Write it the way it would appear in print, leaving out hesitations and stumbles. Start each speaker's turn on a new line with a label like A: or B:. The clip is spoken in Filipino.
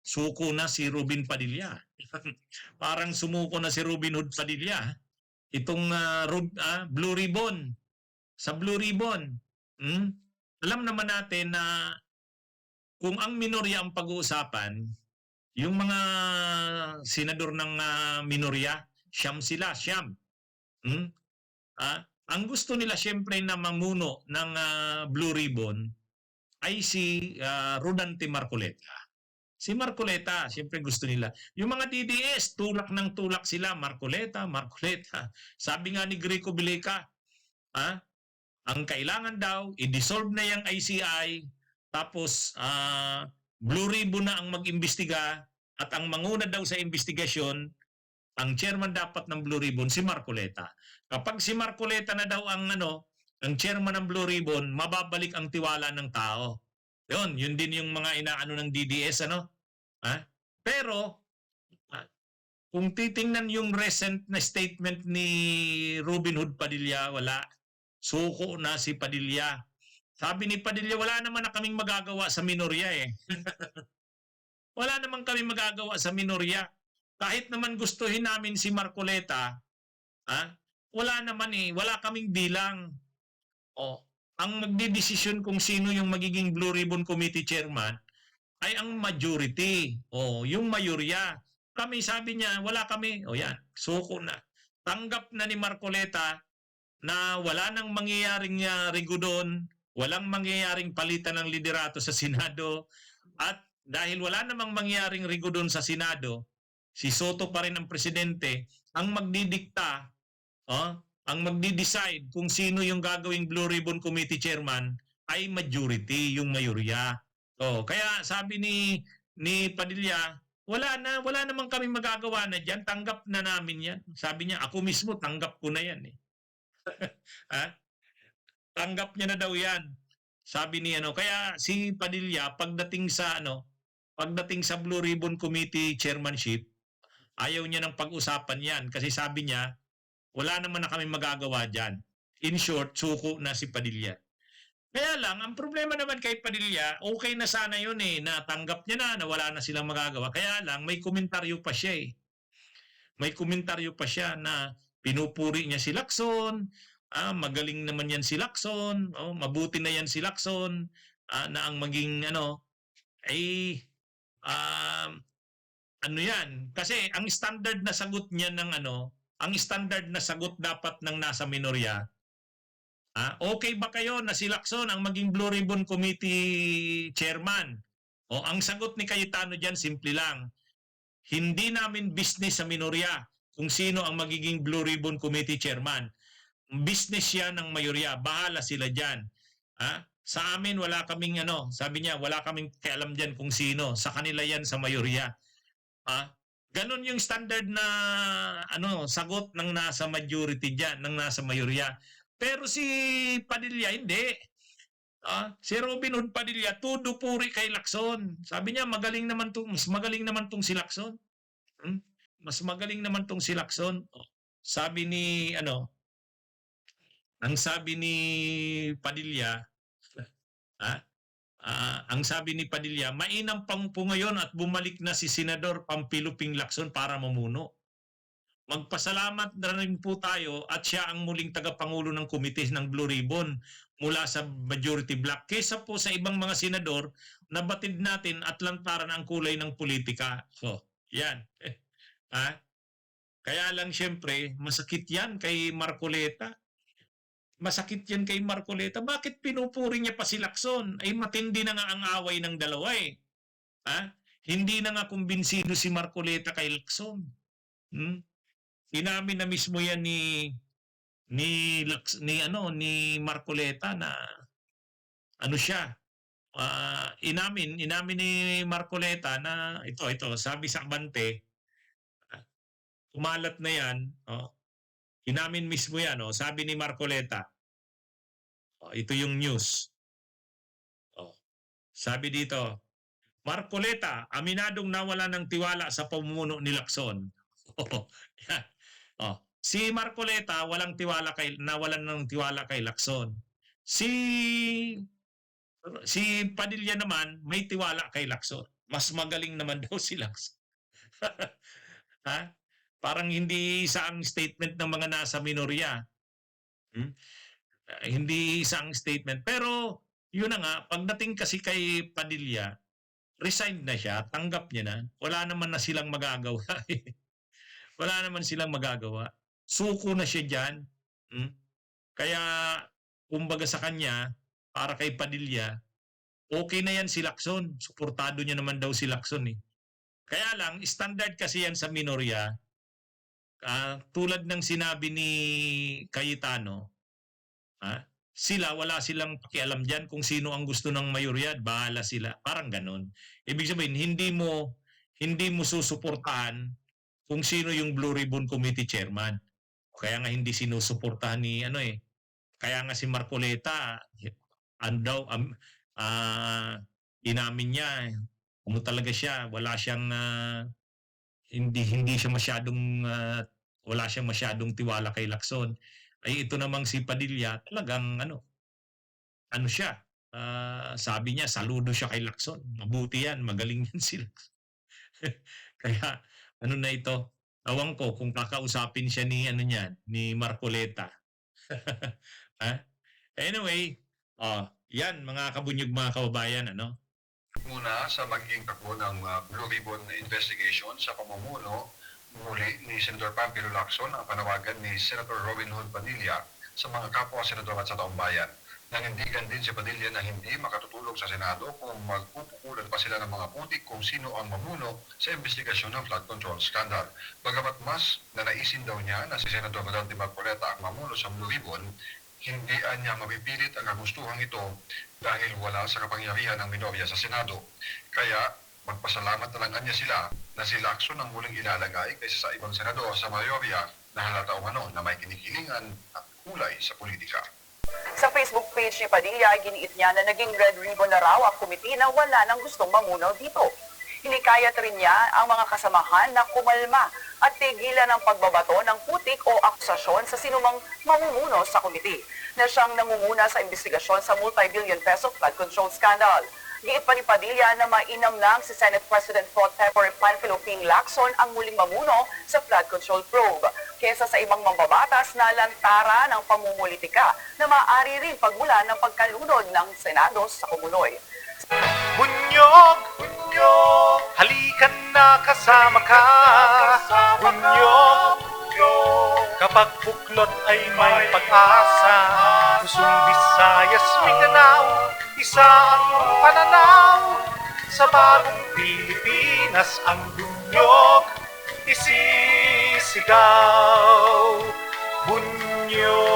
A: suko na si Robin Padilla. Parang sumuko na si Robin Hood Padilla. Itong Blue Ribbon. Sa Blue Ribbon. Hmm? Alam naman natin na kung ang minorya ang pag-uusapan, yung mga senador ng minorya, siyam sila, siyam. Hmm? Ang gusto nila siyempre na mamuno ng Blue Ribbon ay si Rodante Marcoleta. Si Marcoleta, siyempre gusto nila. Yung mga DDS, tulak ng tulak sila, Marcoleta, Marcoleta. Sabi nga ni Greco Bileca, ang kailangan daw, i-dissolve na yung ICI, tapos Blue Ribbon na ang mag-imbestiga, at ang manguna daw sa investigasyon, ang chairman dapat ng Blue Ribbon, si Marcoleta. Kapag si Marcoleta na daw ang chairman ng Blue Ribbon, mababalik ang tiwala ng tao. Yun din yung mga inaano ng DDS, Pero, kung titingnan yung recent na statement ni Robin Hood Padilla, wala. Suko na si Padilla. Sabi ni Padilla, wala naman na kaming magagawa sa minorya Wala naman kami magagawa sa minorya. Kahit naman gustuhin namin si Marcoleta, wala naman wala kaming bilang. Ang magdidesisyon kung sino yung magiging Blue Ribbon Committee Chairman ay ang majority. Yung mayorya. Kami, sabi niya, wala kami. Yan, suko na. Tanggap na ni Marcoleta na wala nang mangyayaring rigudon, walang mangyayaring palitan ng liderato sa Senado, at dahil wala namang mangyayaring rigudon sa Senado, si Soto pa rin ang presidente, ang magdidikta, ang magdi-decide kung sino yung gagawing Blue Ribbon Committee Chairman ay majority, yung mayorya. Kaya sabi ni Padilla, wala namang kami magagawa na diyan, tanggap na namin yan. Sabi niya, ako mismo tanggap ko na yan Tanggap niya na daw yan. Sabi ni kaya si Padilla pagdating sa Blue Ribbon Committee Chairmanship, ayaw niya ng pag-usapan yan kasi sabi niya, wala naman na kami magagawa diyan. In short, suko na si Padilla. Kaya lang, ang problema naman kay Padilla, okay na sana yun natanggap niya na wala na silang magagawa. Kaya lang, may komentaryo pa siya May komentaryo pa siya na pinupuri niya si Lacson, magaling naman yan si Lacson, mabuti na yan si Lacson, na ang maging yan. Kasi ang standard na sagot niya ang standard na sagot dapat ng nasa minorya, okay ba kayo na si Lacson ang maging Blue Ribbon Committee Chairman? Ang sagot ni Cayetano dyan, simple lang. Hindi namin business sa minorya kung sino ang magiging Blue Ribbon Committee Chairman. Business yan ng mayorya. Bahala sila dyan. Sa amin, wala kaming sabi niya, wala kaming kialam dyan kung sino. Sa kanila yan sa mayorya. Ganon yung standard na sagot ng nasa majority dyan, ng nasa mayorya. Pero si Padilla, hindi. Si Robin Hood Padilla, todo puri kay Lacson. Sabi niya, mas magaling naman tong si Lacson. Mas magaling naman tong si Lacson. Sabi ni, ang sabi ni Padilla, mainam pang po ngayon at bumalik na si Senador Pampiluping Lacson para mamuno. Magpasalamat na rin po tayo at siya ang muling tagapangulo ng komite ng Blue Ribbon mula sa majority bloc. Kesa po sa ibang mga senador na batid natin at lantaran ang kulay ng politika. Yan. Kaya lang siyempre, masakit yan kay Marcoleta. Masakit yan kay Marcoleta. Bakit pinupuri niya pa si Lacson? Ay matindi na nga ang away ng dalawa Hindi na nga kumbinsido si Marcoleta kay Lacson. Inamin na mismo yan ni Marcoleta na siya. Inamin ni Marcoleta na ito sabi sa Abante, kumalat na yan, inamin mismo yan, sabi ni Marcoleta. Ito yung news. Sabi dito, Marcoleta, aminadong nawala ng tiwala sa pamumuno ni Lacson. Si Marcoleta nawalan ng tiwala kay Lacson. Si Padilla naman may tiwala kay Lacson. mas magaling naman daw si Lacson. Ha? Parang hindi isa ang statement ng mga nasa minorya. Hmm? Hindi isang statement. Pero yun na nga, pagdating kasi kay Padilla, resigned na siya, tanggap niya na. Wala naman na silang magagawa. Wala naman silang magagawa. Suko na siya diyan. Hmm? Kaya kumbaga sa kanya, para kay Padilla, okay na yan si Lacson. Suportado niya naman daw si Lacson eh. Kaya lang, standard kasi yan sa minorya, tulad ng sinabi ni Cayetano, sila wala silang pakialam diyan kung sino ang gusto ng mayorya, bahala sila. Parang gano'n. Ibig sabihin, hindi mo susuportahan kung sino yung Blue Ribbon Committee chairman. Kaya nga hindi sinusuportahan ni ano eh. Kaya nga si Marcoleta, ano daw, inamin niya, ano talaga siya, wala siyang hindi siya masyadong wala siyang masyadong tiwala kay Lacson. Ay ito namang si Padilla, talagang ano siya, sabi niya saludo siya kay Lacson. Mabuti yan, magaling yan si Lacson. Kaya ano na ito, ewan ko kung kakausapin siya ni ano niyan, ni Marcoleta. Ha? Anyway, yan mga kabunyog mga kababayan, ano?
B: Muna sa magiging takbo ng Blue Ribbon investigation sa pamumuno muli ni Senator Pampilo Lacson ang panawagan ni Senator Robin Hood Padilla sa mga kapwa senador at sa taong bayan. Nangindigan din si Padilla na hindi makatutulog sa Senado kung magpupukulan pa sila ng mga putik kung sino ang mamuno sa investigasyon ng flood control scandal. Bagamat mas nanaisin daw niya na si Senator Rodante Marcoleta ang mamuno sa Blue Ribbon, hindi niya mapipilit ang kagustuhan ito dahil wala sa kapangyarihan ng minorya sa Senado. Kaya magpasalamat na lang niya sila na si Lacson ang muling ilalagay kaysa sa ibang senador sa mayorya na halata umano na may kinikilingan at kulay sa politika.
C: Sa Facebook page ni Padilla, giniit niya na naging red ribbon na raw ang komite na wala nang gustong mamuno dito. Hinikayat rin niya ang mga kasamahan na kumalma at tigilan ng pagbabato ng putik o akusasyon sa sinumang mamumuno sa komite na siyang nangunguna sa investigasyon sa multi-billion peso flood control scandal. Giit pa ni Padilla na mainam lang si Senate President Pro Tempore Panfilo Ping Lacson ang muling mamuno sa flood control probe kesa sa ibang mambabatas na lantara ng pamumulitika na maaari rin pagmulan ng pagkalunod ng Senado sa Kumuloy.
D: Bunyog, bunyog, halikan na kasama ka. Bunyog, bunyog, kapag buklod ay may pag-asa. Pusong Visayas, Mindanao, isa ang pananaw. Sa bagong Pilipinas ang bunyog isisigaw. Bunyog.